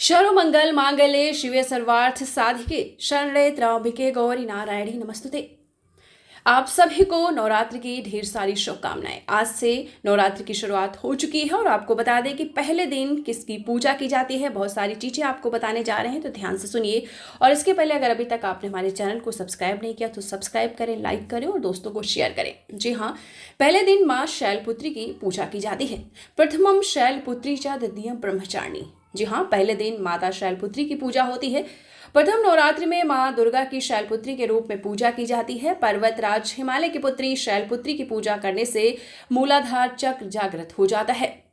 सर्वमंगल मांगल्ये शिवे सर्वार्थ साधिके शरण्ये त्र्यंबके गौरी नारायणी नमस्तुते। आप सभी को नवरात्रि की ढेर सारी शुभकामनाएं। आज से नवरात्रि की शुरुआत हो चुकी है और आपको बता दें कि पहले दिन किसकी पूजा की जाती है। बहुत सारी चीजें आपको बताने जा रहे हैं, तो ध्यान से सुनिए। और इसके पहले अगर अभी तक आपने हमारे चैनल को सब्सक्राइब नहीं किया तो सब्सक्राइब करें, लाइक करें और दोस्तों को शेयर करें। जी हाँ, पहले दिन माँ शैलपुत्री की पूजा की जाती है। प्रथमम शैलपुत्री च द्वितीयम ब्रह्मचारिणी। जी हाँ, पहले दिन माता शैलपुत्री की पूजा होती है। प्रथम नवरात्रि में मां दुर्गा की शैलपुत्री के रूप में पूजा की जाती है। पर्वतराज हिमालय की पुत्री शैलपुत्री की पूजा करने से मूलाधार चक्र जागृत हो जाता है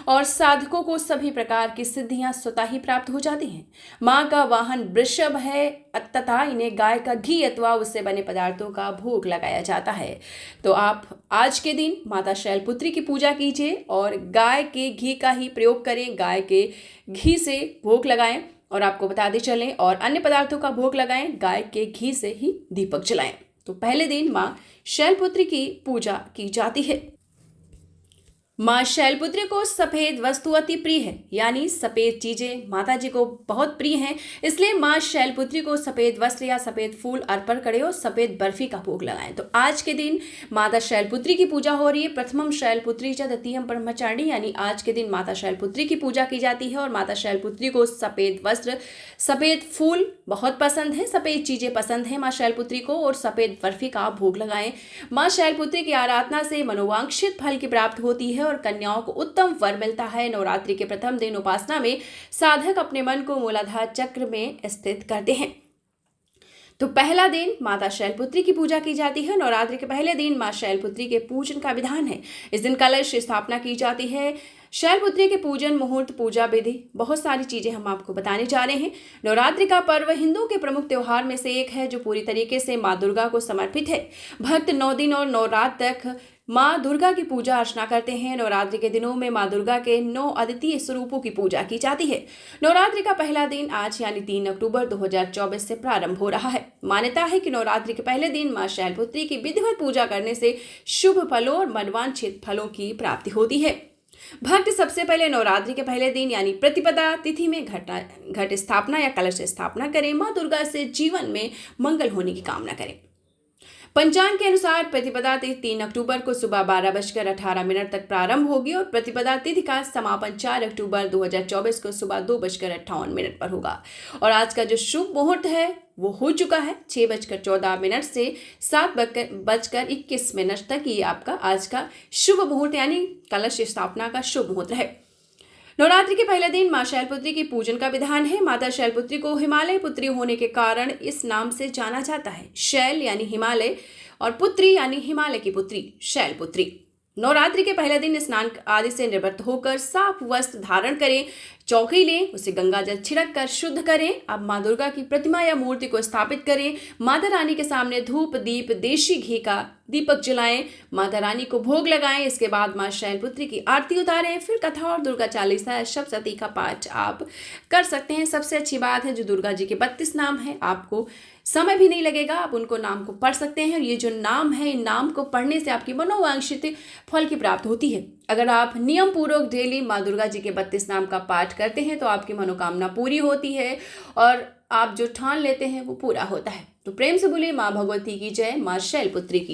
और साधकों को सभी प्रकार की सिद्धियां स्वतः ही प्राप्त हो जाती हैं। मां का वाहन वृषभ है तथा इन्हें गाय का घी अथवा उससे बने पदार्थों का भोग लगाया जाता है। तो आप आज के दिन माता शैलपुत्री की पूजा कीजिए और गाय के घी का ही प्रयोग करें, गाय के घी से भोग लगाएं और आपको बताते चलें और अन्य पदार्थों का भोग लगाएं, गाय के घी से ही दीपक जलाएं। तो पहले दिन मां शैलपुत्री की पूजा की जाती है। मां शैलपुत्री को सफेद वस्तु अति प्रिय है, यानी सफेद चीजें माता जी को बहुत प्रिय हैं। इसलिए मां शैलपुत्री को सफेद वस्त्र या सफेद फूल अर्पण करें और सफेद बर्फी का भोग लगाएं। तो आज के दिन माता शैलपुत्री की पूजा हो रही है। प्रथमम शैलपुत्री च द्वितीयम ब्रह्मचारिणी, यानी आज के दिन माता शैलपुत्री की पूजा की जाती है और माता शैलपुत्री को सफेद वस्त्र, सफेद फूल बहुत पसंद है, सफेद चीजें पसंद है मां शैलपुत्री को और सफेद बर्फी का भोग लगाएं। मां शैलपुत्री की आराधना से मनोवांछित फल की प्राप्ति होती है और कन्याओं को उत्तम वर मिलता है। नवरात्रि के प्रथम दिन उपासना में साधक अपने मन को मूलाधार चक्र में स्थित करते हैं। तो पहला दिन माता शैलपुत्री की पूजा की जाती है। नवरात्रि के पहले दिन मां शैलपुत्री के पूजन का विधान है। इस दिन कलश स्थापना की जाती है। शैलपुत्री के पूजन मुहूर्त, पूजा विधि, बहुत सारी चीजें हम आपको बताने जा रहे हैं। नवरात्रि का पर्व हिंदुओं के प्रमुख त्योहार में से एक है जो पूरी तरीके से मां दुर्गा को समर्पित है। भक्त 9 दिन और 9 रात तक मां दुर्गा की पूजा अर्चना करते हैं। नवरात्रि के दिनों में मां दुर्गा के 9 अद्वितीय स्वरूपों की पूजा की जाती है। नवरात्रि का पहला दिन आज यानी 3 अक्टूबर 2024 से प्रारंभ हो रहा है। मान्यता है कि नवरात्रि के पहले दिन मां शैलपुत्री की विधिवत पूजा करने से शुभ फलों और मनवांछित फलों की प्राप्ति होती है। भक्त सबसे पहले नवरात्रि के पहले दिन यानी प्रतिपदा तिथि में घट स्थापना या कलश स्थापना करें। मां दुर्गा से जीवन में मंगल होने की कामना करें। पंचांग के अनुसार प्रतिपदा तिथि 3 अक्टूबर को सुबह 12:18 तक प्रारंभ होगी और प्रतिपदा तिथि का समापन 4 अक्टूबर 2024 को सुबह 2:58 पर होगा। और आज का जो शुभ मुहूर्त है वो हो चुका है। 6:14 से 7:21 तक ये आपका आज का शुभ मुहूर्त यानी कलश स्थापना का शुभ मुहूर्त है। नवरात्रि के पहले दिन मां शैलपुत्री की पूजन का विधान है। माता शैलपुत्री को हिमालय पुत्री होने के कारण इस नाम से जाना जाता है। शैल यानी हिमालय और पुत्री यानी हिमालय की पुत्री शैलपुत्री। नवरात्रि के पहले दिन स्नान आदि से निवृत्त होकर साफ वस्त्र धारण करें, चौकी लें, उसे गंगा जल छिड़क कर शुद्ध करें। अब मां दुर्गा की प्रतिमा या मूर्ति को स्थापित करें। माता रानी के सामने धूप दीप देशी घी का दीपक जलाएं, माता रानी को भोग लगाएं। इसके बाद मां शैलपुत्री की आरती उतारें। फिर कथा और दुर्गा चालीसा सप्तशती का पाठ आप कर सकते हैं। सबसे अच्छी बात है जो दुर्गा जी के 32 नाम है, आपको समय भी नहीं लगेगा, आप उनको नाम को पढ़ सकते हैं। और ये जो नाम है, इन नाम को पढ़ने से आपकी मनोवांछित फल की प्राप्ति होती है। अगर आप नियम पूर्वक डेली माँ दुर्गा जी के 32 नाम का पाठ करते हैं तो आपकी मनोकामना पूरी होती है और आप जो ठान लेते हैं वो पूरा होता है। तो प्रेम से बोलिए माँ भगवती की जय, माँ शैलपुत्री की।